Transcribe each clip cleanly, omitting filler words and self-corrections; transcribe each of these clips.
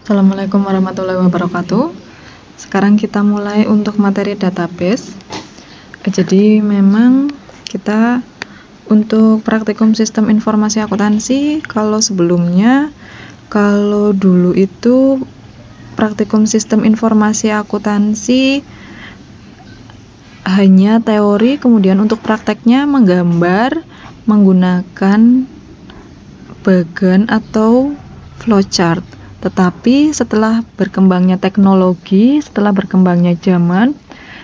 Assalamualaikum warahmatullahi wabarakatuh. Sekarang kita mulai untuk materi database. Jadi memang kita untuk praktikum sistem informasi akuntansi, kalau dulu itu praktikum sistem informasi akuntansi hanya teori, kemudian untuk prakteknya menggambar menggunakan bagan atau flowchart. Tetapi setelah berkembangnya teknologi, setelah berkembangnya zaman,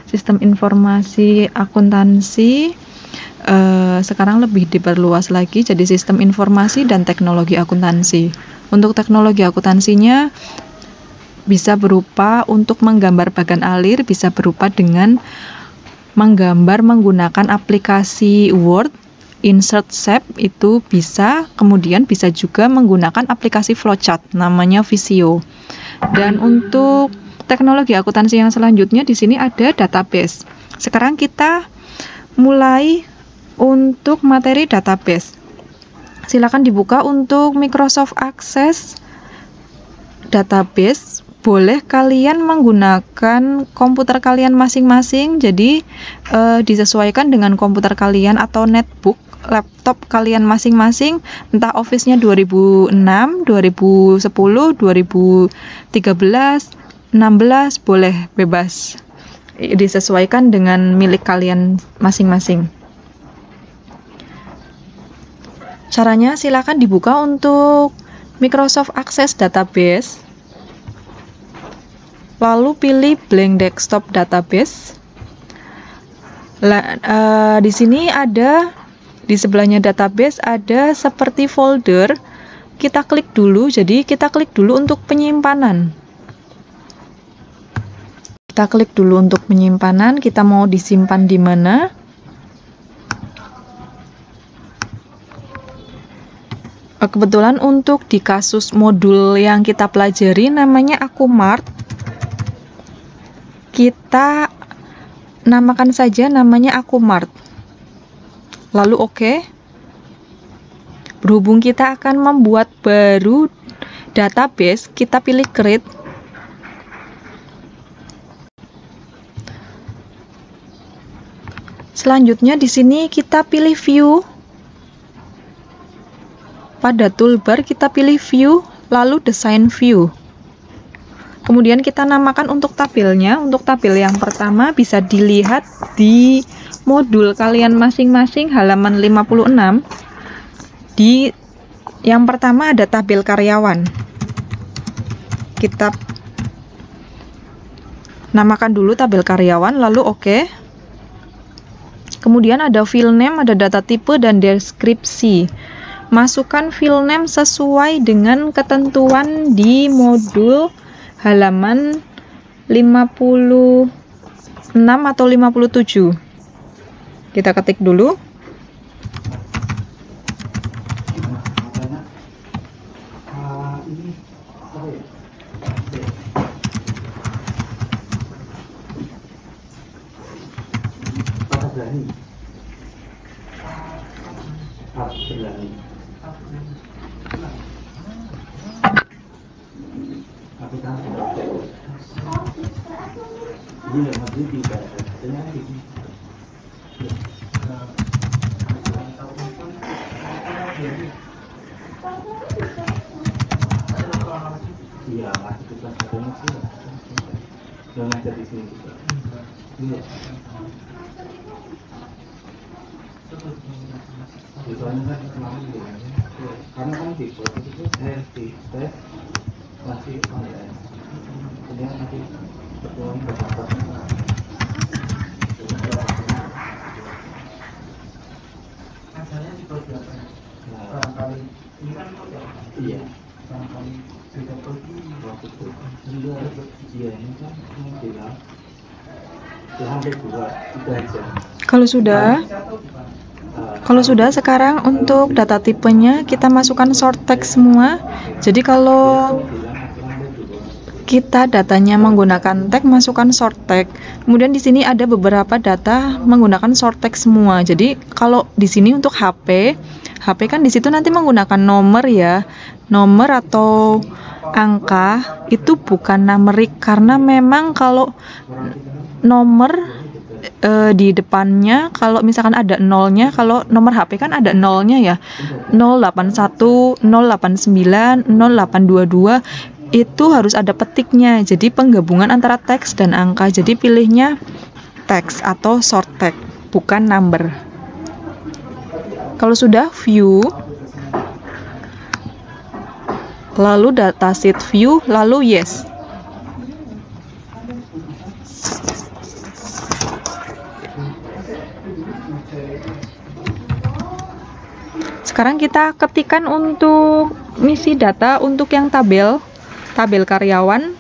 sistem informasi akuntansi sekarang lebih diperluas lagi jadi sistem informasi dan teknologi akuntansi. Untuk teknologi akuntansinya bisa berupa untuk menggambar bagan alir, bisa berupa dengan menggambar menggunakan aplikasi Word, insert shape itu bisa, kemudian bisa juga menggunakan aplikasi flowchart namanya Visio. Dan untuk teknologi akuntansi yang selanjutnya di sini ada database. Sekarang kita mulai untuk materi database. Silakan dibuka untuk Microsoft Access database. Boleh kalian menggunakan komputer kalian masing-masing, jadi disesuaikan dengan komputer kalian atau netbook laptop kalian masing-masing, entah Office-nya 2006, 2010, 2013, 16, boleh bebas. Disesuaikan dengan milik kalian masing-masing. Caranya silakan dibuka untuk Microsoft Access Database. Lalu pilih blank desktop database. Di sini ada di sebelahnya database ada seperti folder. Kita klik dulu. Jadi kita klik dulu untuk penyimpanan. Kita klik dulu untuk penyimpanan. Kita mau disimpan di mana? Kebetulan untuk di kasus modul yang kita pelajari namanya Akumart. Kita namakan saja namanya Akumart. Lalu oke. Berhubung kita akan membuat baru database, kita pilih create. Selanjutnya di sini kita pilih view. Pada toolbar kita pilih view, lalu design view. Kemudian kita namakan untuk tabelnya. Untuk tabel yang pertama bisa dilihat di modul kalian masing-masing halaman 56. Di yang pertama ada tabel karyawan. Kita namakan dulu tabel karyawan, lalu oke. Kemudian ada file name, ada data tipe dan deskripsi. Masukkan file name sesuai dengan ketentuan di modul halaman 56 atau 57. Kita ketik dulu. Iya, masih kita ketemu sih. Yang ada di sini juga. Iya. Soalnya kan kemarin ya, karena kan di proses itu di tes masih online. Kemudian nanti pertemuan beberapa masalahnya di persiapan. Barangkali ini kan iya. Barangkali sudah pergi waktu itu juga dia ini kan bilang hampir 2-3 jam. Kalau sudah sekarang untuk data tipenya kita masukkan short text semua. Jadi kalau kita datanya menggunakan tag, masukkan short tag. Kemudian di sini ada beberapa data menggunakan short text semua. Jadi kalau di sini untuk HP kan di situ nanti menggunakan nomor ya, nomor atau angka itu bukan numerik, karena memang kalau nomor di depannya, kalau misalkan ada nolnya, kalau nomor HP kan ada nolnya ya, 081, 089, 0822, itu harus ada petiknya. Jadi penggabungan antara teks dan angka. Jadi pilihnya teks atau short text, bukan number. Kalau sudah view, lalu datasheet view, lalu yes. Sekarang kita ketikkan untuk misi data untuk yang tabel karyawan.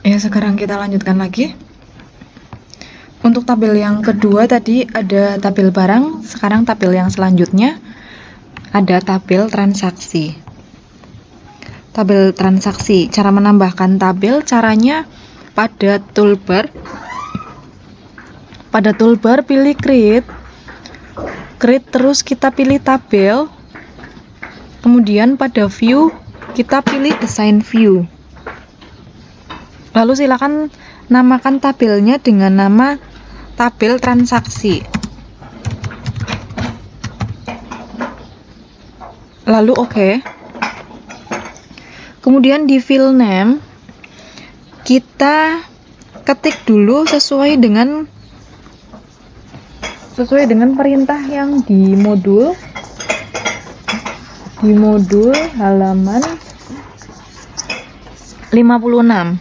Ya, sekarang kita lanjutkan lagi. Untuk tabel yang kedua tadi ada tabel barang, sekarang tabel yang selanjutnya ada tabel transaksi. Tabel transaksi, cara menambahkan tabel, caranya pada toolbar pilih create, terus kita pilih tabel, kemudian pada view kita pilih design view. Lalu silakan namakan tabelnya dengan nama tabel transaksi. Lalu oke. Kemudian di field name kita ketik dulu sesuai dengan perintah yang di modul halaman 56.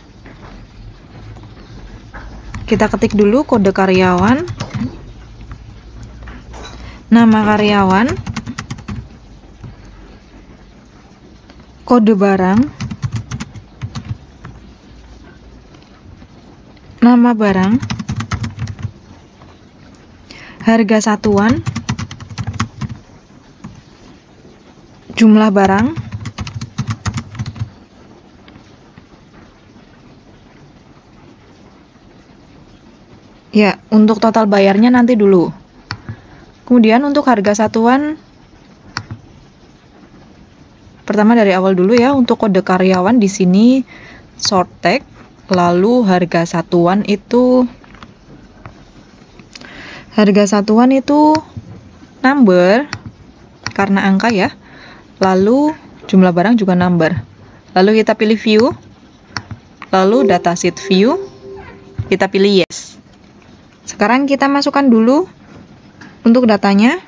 Kita ketik dulu kode karyawan, nama karyawan, kode barang, nama barang, harga satuan, jumlah barang, ya, untuk total bayarnya nanti dulu. Kemudian untuk harga satuan, pertama dari awal dulu ya, untuk kode karyawan di sini short tag, lalu harga satuan itu number karena angka ya. Lalu jumlah barang juga number. Lalu kita pilih view, lalu datasheet view, kita pilih yes. Sekarang kita masukkan dulu untuk datanya.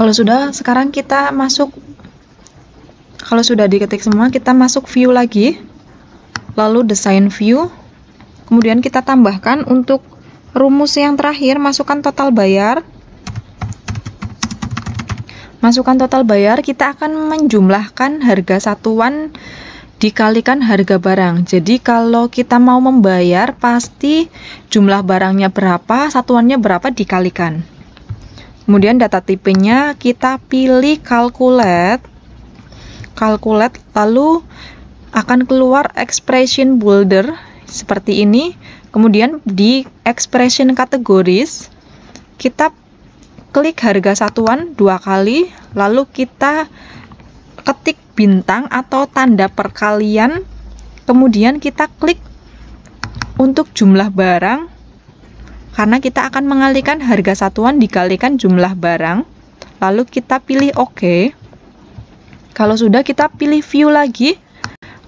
Kalau sudah, sekarang kita masuk Kalau sudah diketik semua, kita masuk view lagi, lalu desain view, kemudian kita tambahkan untuk rumus yang terakhir, masukkan total bayar. Masukkan total bayar, kita akan menjumlahkan harga satuan dikalikan harga barang. Jadi kalau kita mau membayar, pasti jumlah barangnya berapa, satuannya berapa dikalikan. Kemudian data tipenya kita pilih calculate, lalu akan keluar expression builder seperti ini. Kemudian di expression categories kita klik harga satuan 2 kali, lalu kita ketik bintang atau tanda perkalian, kemudian kita klik untuk jumlah barang, karena kita akan mengalihkan harga satuan dikalikan jumlah barang, lalu kita pilih OK. Kalau sudah, kita pilih view lagi,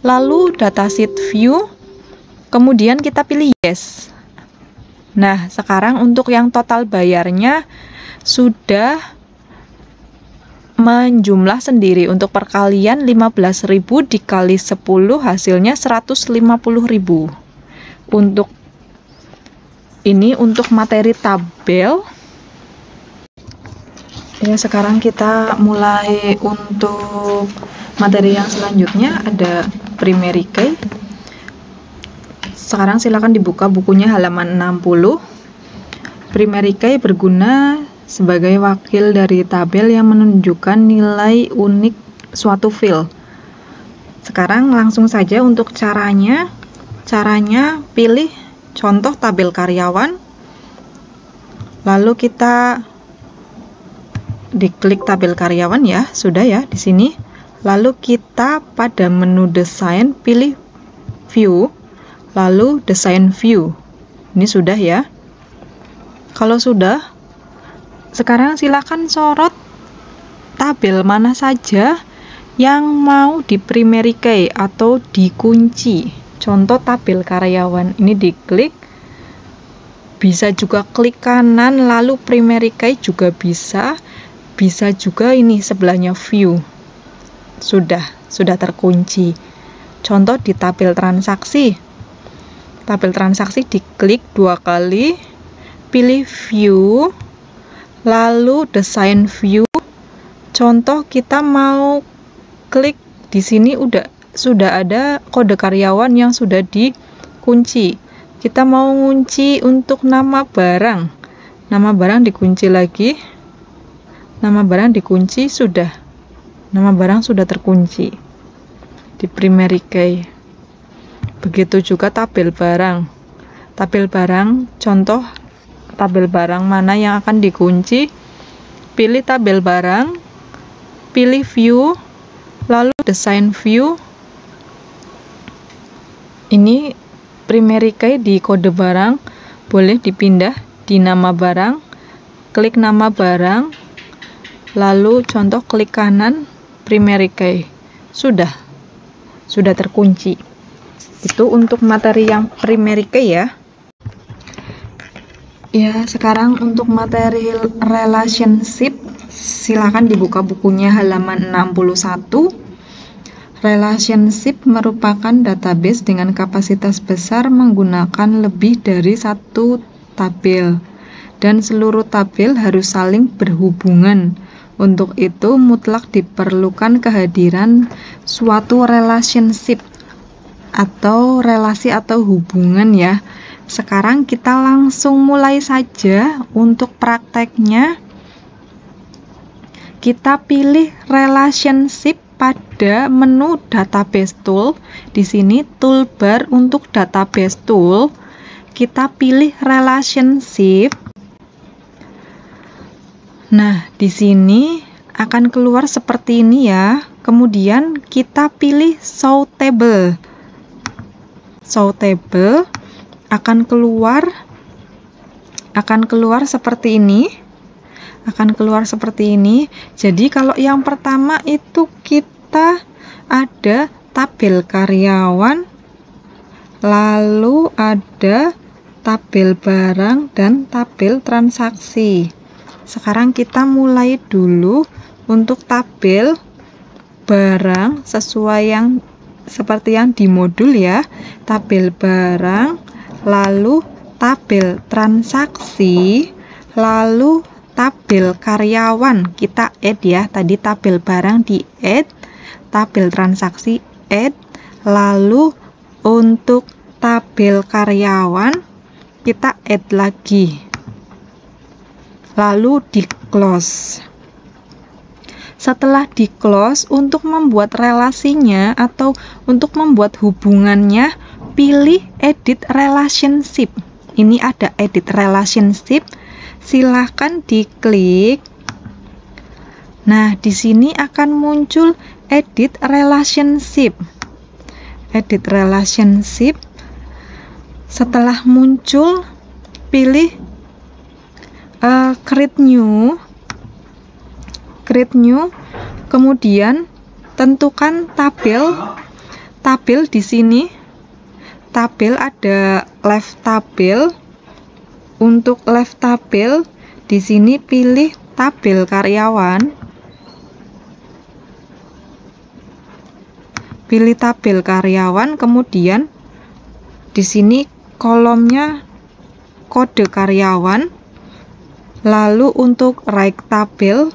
lalu datasheet view, kemudian kita pilih yes. Nah, sekarang untuk yang total bayarnya sudah menjumlah sendiri. Untuk perkalian 15.000 dikali 10 hasilnya 150.000. Untuk ini untuk materi tabel. Ya, sekarang kita mulai untuk materi yang selanjutnya, ada primary key. Sekarang silakan dibuka bukunya halaman 60. Primary key berguna sebagai wakil dari tabel yang menunjukkan nilai unik suatu field. Sekarang langsung saja untuk caranya. Caranya pilih contoh tabel karyawan, lalu kita diklik tabel karyawan ya, sudah ya di sini. Lalu kita pada menu desain pilih view, lalu desain view. Ini sudah ya. Kalau sudah, sekarang silakan sorot tabel mana saja yang mau di primary key atau dikunci. Contoh tabel karyawan, ini diklik. Bisa juga klik kanan lalu primary key juga bisa. Bisa juga ini sebelahnya view. Sudah terkunci. Contoh di tabel transaksi. Tabel transaksi diklik 2 kali, pilih view, lalu desain view. Contoh kita mau klik di sini sudah ada kode karyawan yang sudah dikunci. Kita mau kunci untuk nama barang. Nama barang dikunci lagi. Nama barang dikunci sudah. Nama barang sudah terkunci di primary key. Begitu juga tabel barang. Tabel barang, contoh tabel barang mana yang akan dikunci, pilih tabel barang, pilih view, lalu desain view. Ini primary key di kode barang, boleh dipindah di nama barang, klik nama barang, lalu contoh klik kanan primary key. Sudah terkunci. Itu untuk materi yang primary key ya. Ya, sekarang untuk materi relationship, silakan dibuka bukunya halaman 61. Relationship merupakan database dengan kapasitas besar menggunakan lebih dari satu tabel, dan seluruh tabel harus saling berhubungan. Untuk itu, mutlak diperlukan kehadiran suatu relationship atau relasi atau hubungan ya. Sekarang kita langsung mulai saja untuk prakteknya. Kita pilih relationship pada menu database tool. Di sini toolbar untuk database tool. Kita pilih relationship. Nah, di sini akan keluar seperti ini ya. Kemudian kita pilih show table. Show table akan keluar seperti ini. Jadi kalau yang pertama itu kita ada tabel karyawan, lalu ada tabel barang dan tabel transaksi. Sekarang kita mulai dulu untuk tabel barang sesuai yang seperti yang di modul ya, tabel barang, lalu tabel transaksi, lalu tabel karyawan kita add ya, tadi tabel barang di add, tabel transaksi add, lalu untuk tabel karyawan kita add lagi, lalu di close. Setelah di close, untuk membuat relasinya atau untuk membuat hubungannya, pilih edit relationship. Ini ada edit relationship, silahkan diklik. Nah, di sini akan muncul edit relationship. Edit relationship. Setelah muncul, pilih create new. Create new, kemudian tentukan tabel. Tabel di sini, tabel ada left tabel. Untuk left tabel di sini pilih tabel karyawan. Pilih tabel karyawan, kemudian di sini kolomnya kode karyawan. Lalu untuk right tabel,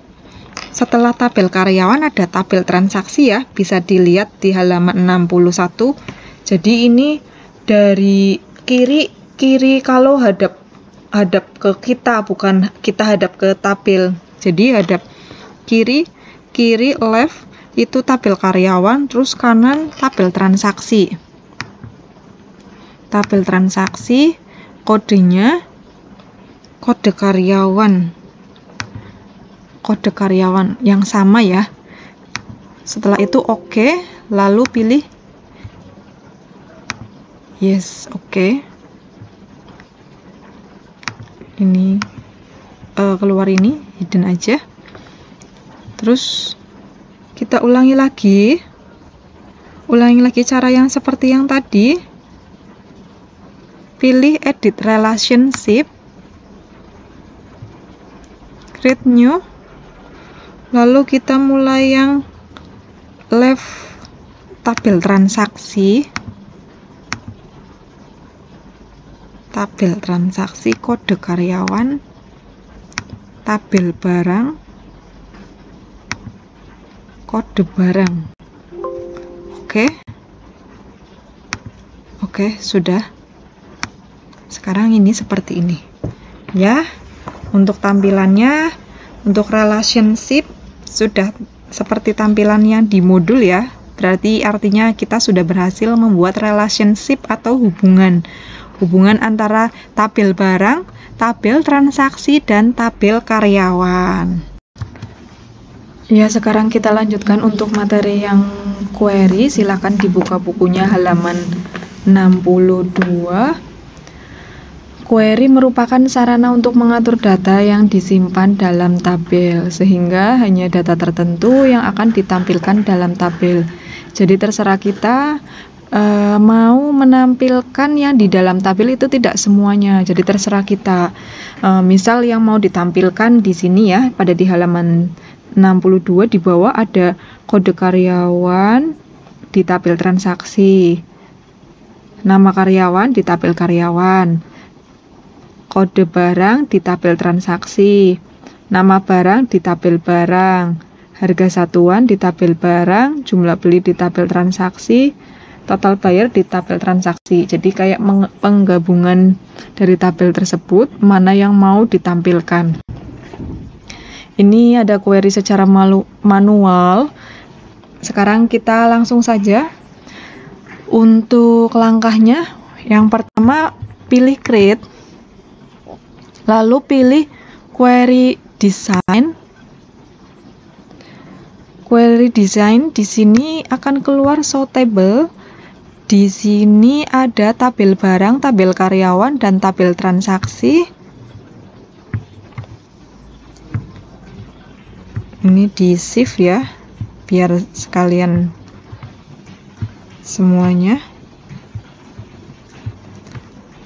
setelah tabel karyawan ada tabel transaksi ya, bisa dilihat di halaman 61. Jadi ini dari kiri kalau hadap ke kita, bukan kita hadap ke tabel. Jadi hadap kiri left itu tabel karyawan, terus kanan tabel transaksi. Tabel transaksi, kodenya kode karyawan. Kode karyawan yang sama ya. Setelah itu oke, lalu pilih yes, oke. Ini keluar ini, hidden aja. Terus kita ulangi lagi cara yang seperti yang tadi. Pilih edit relationship, create new. Lalu kita mulai yang left tabel transaksi, kode karyawan, tabel barang, kode barang. Oke, sudah. Sekarang ini seperti ini ya. Untuk tampilannya, untuk relationship sudah seperti tampilan yang di modul ya. Berarti artinya kita sudah berhasil membuat relationship atau hubungan antara tabel barang, tabel transaksi, dan tabel karyawan. Ya, sekarang kita lanjutkan untuk materi yang query. Silakan dibuka bukunya halaman 62. Query merupakan sarana untuk mengatur data yang disimpan dalam tabel, sehingga hanya data tertentu yang akan ditampilkan dalam tabel. Jadi terserah kita mau menampilkan yang di dalam tabel itu tidak semuanya. Jadi terserah kita. Misal yang mau ditampilkan di sini ya, pada di halaman 62 di bawah ada kode karyawan di tabel transaksi, nama karyawan di tabel karyawan, kode barang di tabel transaksi, nama barang di tabel barang, harga satuan di tabel barang, jumlah beli di tabel transaksi, total bayar di tabel transaksi. Jadi kayak penggabungan dari tabel tersebut, mana yang mau ditampilkan. Ini ada query secara manual. Sekarang kita langsung saja. Untuk langkahnya, yang pertama pilih create, lalu pilih query design. Query design di sini akan keluar show table. Di sini ada tabel barang, tabel karyawan, dan tabel transaksi. Ini di shift ya, biar sekalian semuanya.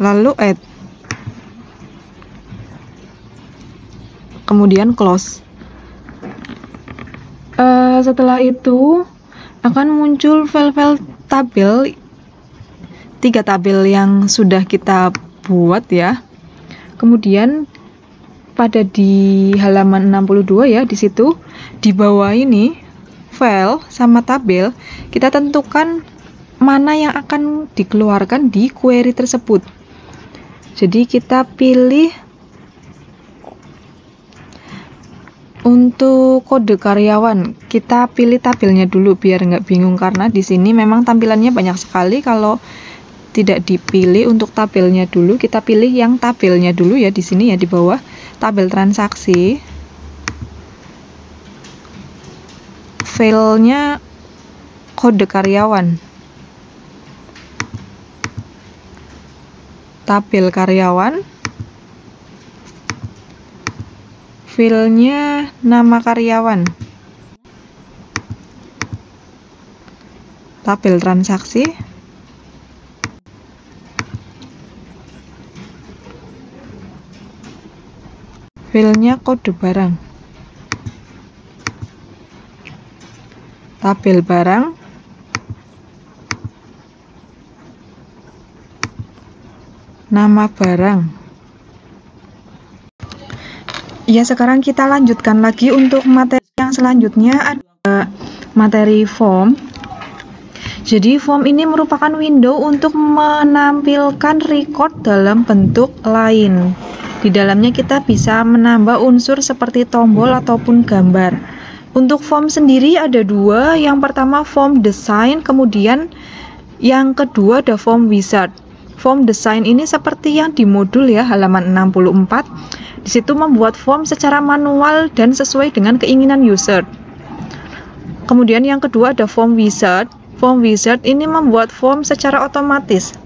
Lalu add. Kemudian close. Setelah itu akan muncul file-file tabel, 3 tabel yang sudah kita buat ya. Kemudian pada di halaman 62 ya, di situ di bawah ini file sama tabel, kita tentukan mana yang akan dikeluarkan di query tersebut. Jadi kita pilih untuk kode karyawan, kita pilih tabelnya dulu biar nggak bingung, karena di sini memang tampilannya banyak sekali. Kalau tidak dipilih untuk tabelnya dulu, kita pilih yang tabelnya dulu ya, di sini ya, di bawah tabel transaksi. Filenya kode karyawan, tabel karyawan, filenya nama karyawan, tabel transaksi, filenya kode barang, tabel barang, nama barang. Ya, sekarang kita lanjutkan lagi untuk materi yang selanjutnya, ada materi form. Jadi form ini merupakan window untuk menampilkan record dalam bentuk lain. Di dalamnya kita bisa menambah unsur seperti tombol ataupun gambar. Untuk form sendiri ada 2, yang pertama form design, kemudian yang kedua ada form wizard. Form design ini seperti yang di modul ya, halaman 64. Di situ membuat form secara manual dan sesuai dengan keinginan user. Kemudian yang kedua ada form wizard. Form wizard ini membuat form secara otomatis.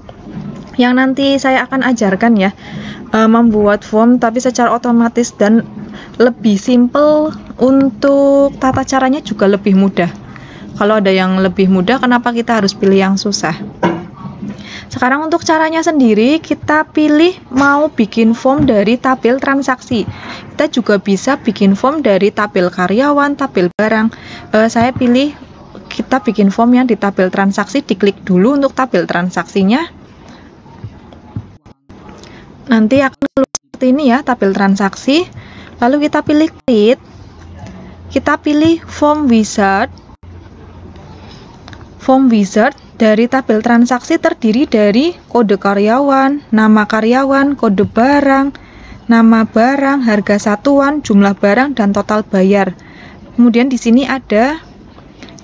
Yang nanti saya akan ajarkan ya, membuat form tapi secara otomatis dan lebih simple, untuk tata caranya juga lebih mudah. Kalau ada yang lebih mudah, kenapa kita harus pilih yang susah? Sekarang untuk caranya sendiri, kita pilih mau bikin form dari tabel transaksi. Kita juga bisa bikin form dari tabel karyawan, tabel barang. Saya pilih kita bikin form yang di tabel transaksi, diklik dulu untuk tabel transaksinya. Nanti akan keluar seperti ini ya, tabel transaksi. Lalu kita pilih create. Kita pilih form wizard. Form wizard dari tabel transaksi terdiri dari kode karyawan, nama karyawan, kode barang, nama barang, harga satuan, jumlah barang, dan total bayar. Kemudian di sini ada,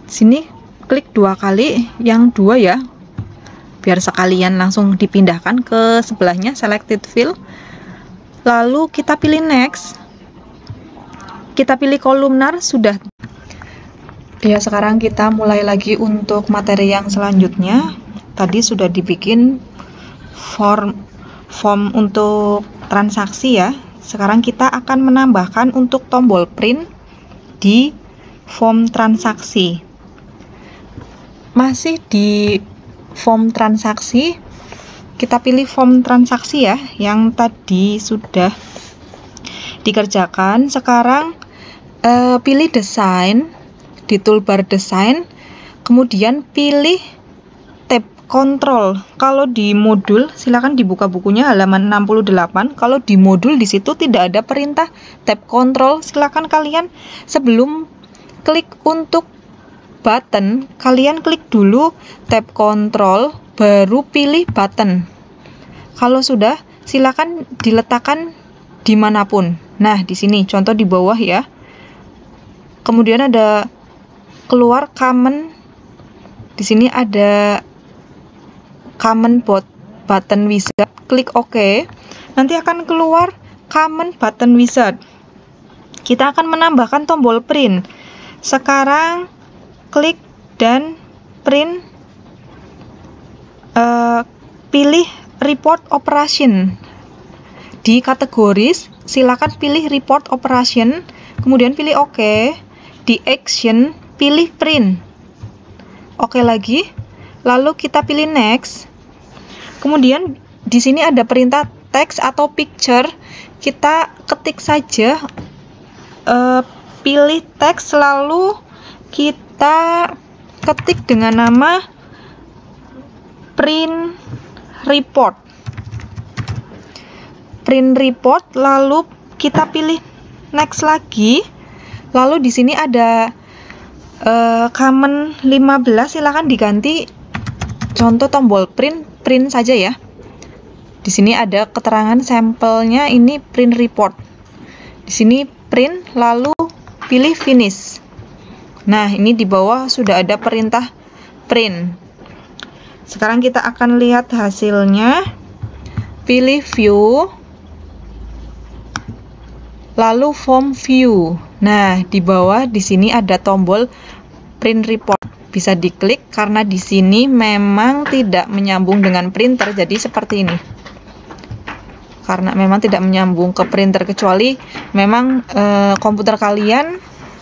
sini klik 2 kali, yang 2 ya, biar sekalian langsung dipindahkan ke sebelahnya, selected field. Lalu kita pilih next. Kita pilih kolumnar, sudah. Ya, sekarang kita mulai lagi untuk materi yang selanjutnya. Tadi sudah dibikin form untuk transaksi ya. Sekarang kita akan menambahkan untuk tombol print di form transaksi. Masih di form transaksi, kita pilih form transaksi ya, yang tadi sudah dikerjakan. Sekarang pilih desain di toolbar desain, kemudian pilih tab control. Kalau di modul silakan dibuka bukunya halaman 68. Kalau di modul di situ tidak ada perintah tab control. Silakan kalian sebelum klik untuk button, kalian klik dulu tab control baru pilih button. Kalau sudah, silakan diletakkan dimanapun. Nah, di sini contoh di bawah ya. Kemudian ada keluar common, di sini ada common button wizard, klik OK. Nanti akan keluar common button wizard. Kita akan menambahkan tombol print. Sekarang klik dan print, pilih report operation. Di kategoris silakan pilih report operation, kemudian pilih OK. Di action pilih print. Oke lagi. Lalu kita pilih next. Kemudian di sini ada perintah text atau picture. Kita ketik saja, pilih teks, lalu kita ketik dengan nama print report. Print report, lalu kita pilih next lagi. Lalu di sini ada common 15, silakan diganti contoh tombol print saja ya. Di sini ada keterangan sampelnya, ini print report. Di sini print, lalu pilih finish. Nah, ini di bawah sudah ada perintah print. Sekarang kita akan lihat hasilnya. Pilih view, lalu form view. Nah, di bawah di sini ada tombol print report. Bisa diklik karena di sini memang tidak menyambung dengan printer, jadi seperti ini. Karena memang tidak menyambung ke printer, kecuali memang komputer kalian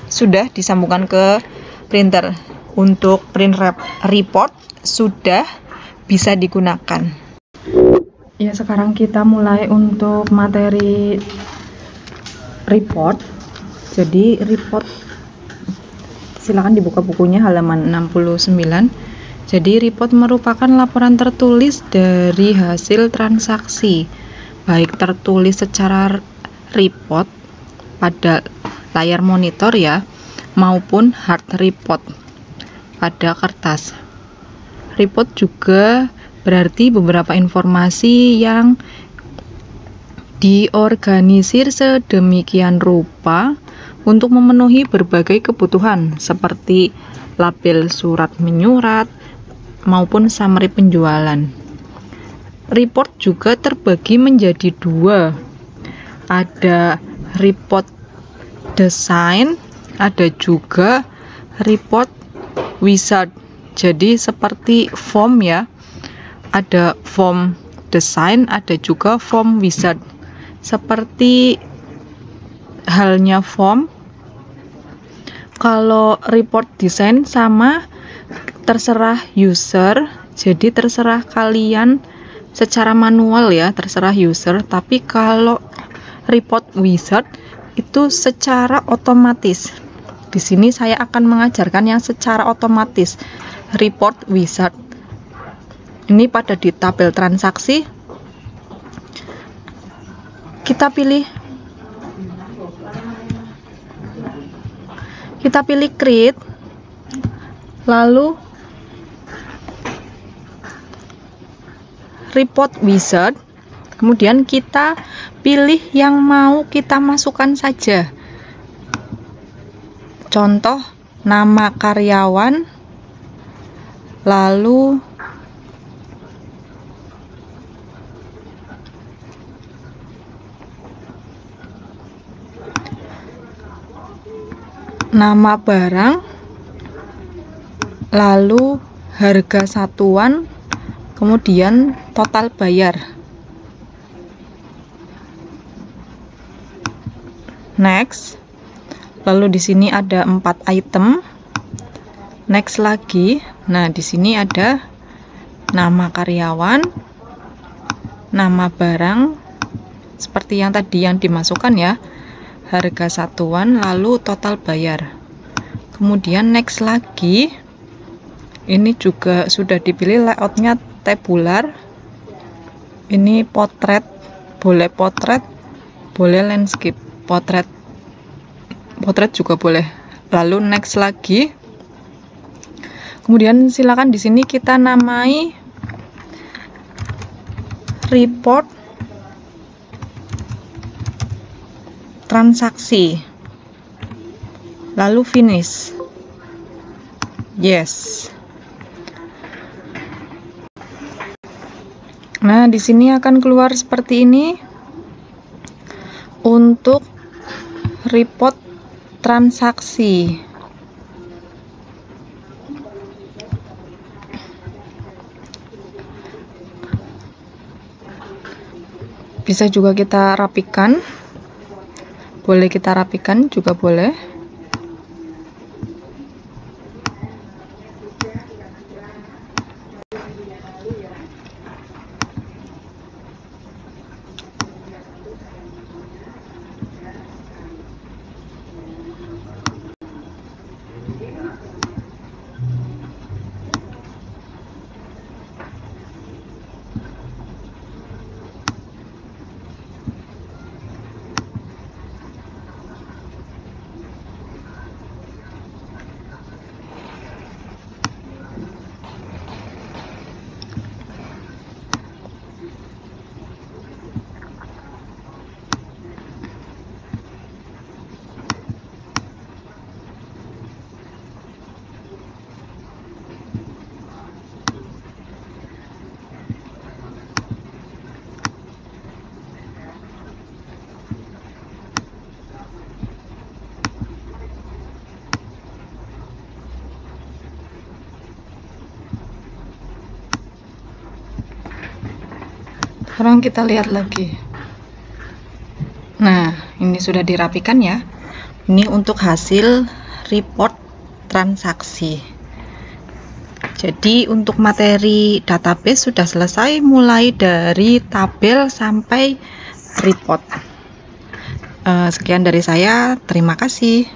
sudah disambungkan ke printer. Untuk print report sudah bisa digunakan. Ya, sekarang kita mulai untuk materi report. Jadi report, silakan dibuka bukunya halaman 69. Jadi report merupakan laporan tertulis dari hasil transaksi, baik tertulis secara report pada layar monitor ya, maupun hard report pada kertas. Report juga berarti beberapa informasi yang diorganisir sedemikian rupa untuk memenuhi berbagai kebutuhan seperti label surat menyurat maupun summary penjualan. Report juga terbagi menjadi dua. Ada report design, ada juga report wizard. Jadi seperti form ya. Ada form design, ada juga form wizard. Seperti halnya form, kalau report design sama terserah user, jadi terserah kalian secara manual ya, terserah user. Tapi kalau report wizard itu secara otomatis. Di sini saya akan mengajarkan yang secara otomatis, report wizard. Ini pada di tabel transaksi, kita pilih create, lalu report wizard, kemudian kita pilih yang mau kita masukkan saja. Contoh nama karyawan, lalu nama barang, lalu harga satuan, kemudian total bayar. Next. Lalu di sini ada 4 item. Next lagi. Nah, di sini ada nama karyawan, nama barang seperti yang tadi yang dimasukkan ya. Harga satuan, lalu total bayar. Kemudian next lagi, ini juga sudah dipilih layoutnya tabular. Ini potret, boleh landscape. Potret juga boleh. Lalu next lagi, kemudian silakan di sini kita namai report transaksi, lalu finish. Yes. Nah, di sini akan keluar seperti ini untuk report transaksi. Bisa juga kita rapikan. Boleh kita rapikan juga boleh. Sekarang kita lihat lagi. Nah, ini sudah dirapikan ya. Ini untuk hasil report transaksi. Jadi untuk materi database sudah selesai, mulai dari tabel sampai report. Sekian dari saya, terima kasih.